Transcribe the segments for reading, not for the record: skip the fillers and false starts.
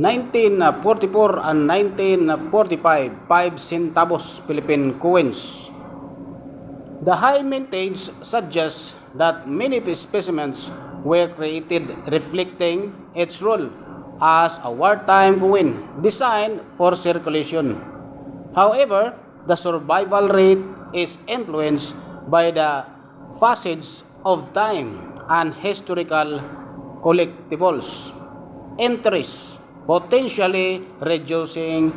1944 and 1945, 5 centavos Philippine coins. The high mintage suggests that many specimens were created reflecting its role as a wartime coin designed for circulation. However, the survival rate is influenced by the passage of time and historical collectibles entries, potentially reducing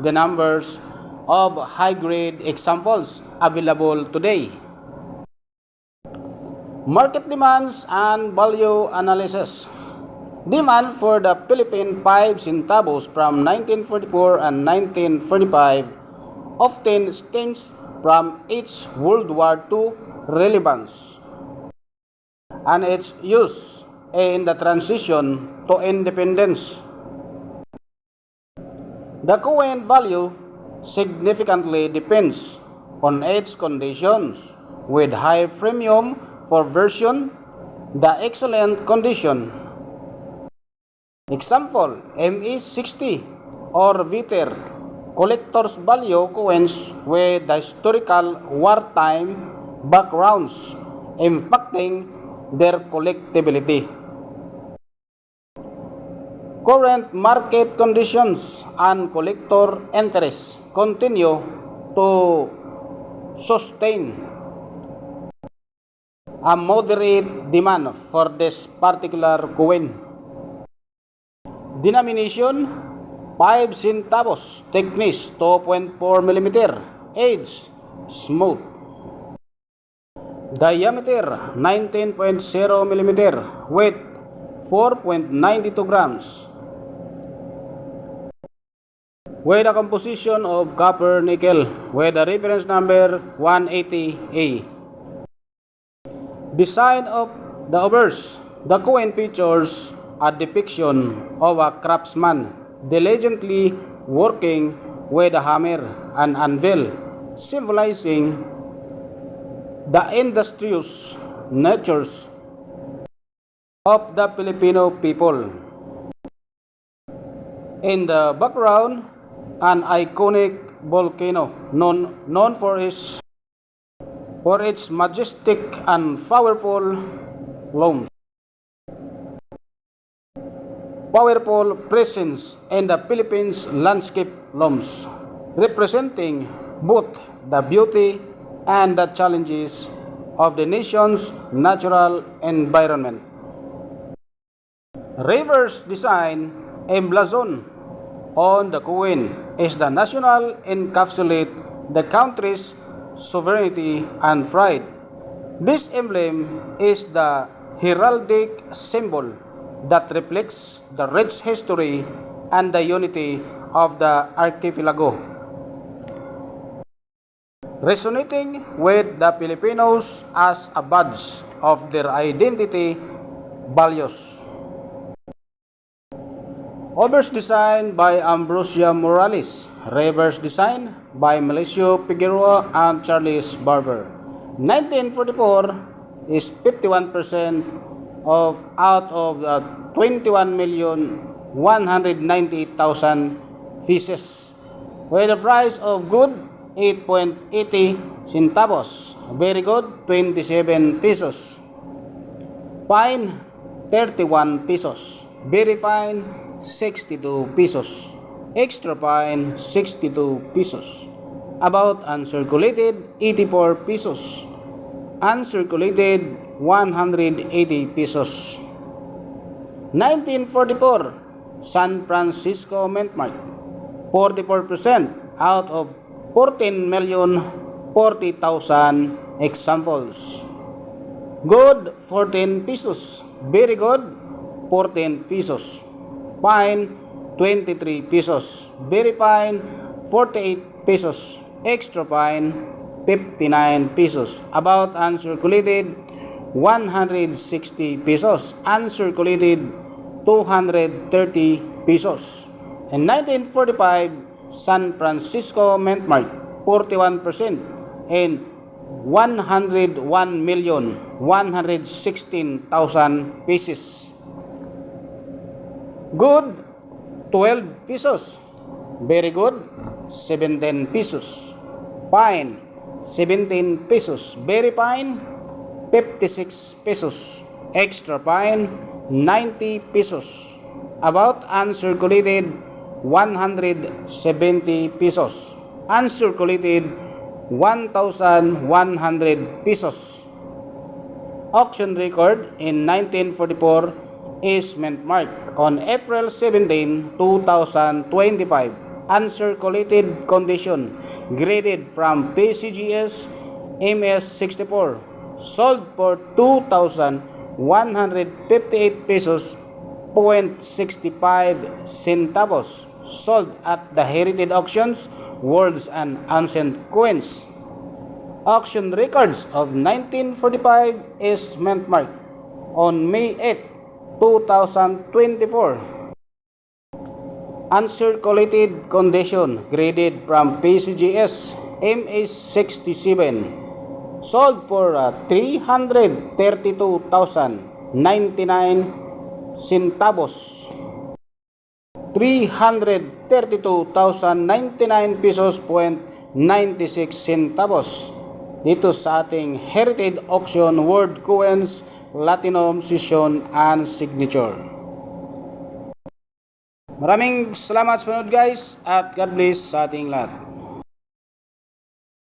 the numbers of high-grade examples available today. Market demands and value analysis. Demand for the Philippine 5 centavos from 1944 and 1945 often stems from its World War II relevance and its use in the transition to independence. The coin value significantly depends on its conditions, with high premium for version the excellent condition. Example, ME60 or Viter, collector's value coins with historical wartime backgrounds impacting their collectability. Current market conditions and collector interest continue to sustain a moderate demand for this particular coin. Denomination 5 centavos, thickness 2.4 mm, age smooth. Diameter 19.0 mm, weight 4.92 grams. With a composition of copper nickel with a reference number 180A. Design of the obverse. The coin features a depiction of a craftsman diligently working with a hammer and anvil, symbolizing the industrious natures of the Filipino people. In the background, an iconic volcano known for its majestic and powerful looms. Powerful presence in the Philippines landscape looms, representing both the beauty and the challenges of the nation's natural environment. Reverse design emblazon on the coin is the national encapsulate the country's sovereignty and pride. This emblem is the heraldic symbol that reflects the rich history and the unity of the archipelago. Resonating with the Filipinos as a badge of their identity values. Obverse design by Ambrosia Morales. Reverse design by Melesio Figueroa and Charles Barber. 1944 is 51% out of the 21,190,000 pieces, with a price of good 8.80 centavos, very good 27 pesos, fine 31 pesos, very fine 62 pesos, extra fine 62 pesos, about uncirculated 84 pesos, uncirculated 180 pesos. 1944 San Francisco Mint Mark, 44% out of 14,040,000 examples. Good 14 pesos, very good 14 pesos, fine 23 pesos, very fine 48 pesos, extra fine 59 pesos, about uncirculated 160 pesos, uncirculated 230 pesos. In 1945, San Francisco Mint Mark, 41% and 101,116,000 pieces. Good 12 pesos. Very good. 17 pesos. Fine. 17 pesos. Very fine. 56 pesos. Extra fine. 90 pesos. About uncirculated, 170 pesos. Uncirculated, 1,100 pesos. Auction record in 1944 is mint mark on April 17, 2025. Uncirculated condition, graded from PCGS MS64, sold for 2,158 pesos .65 centavos, sold at the Heritage Auctions, Worlds and Ancient Coins. Auction records of 1945 is mint mark on May 8, 2024. Uncirculated condition, graded from PCGS MA67, sold for 332,099 centavos. 332,099 pesos .96 centavos dito sa ating Heritage Auction World Coins Platinum Session and Signature. Maraming salamat sa panonood guys, at God bless sa ating lahat.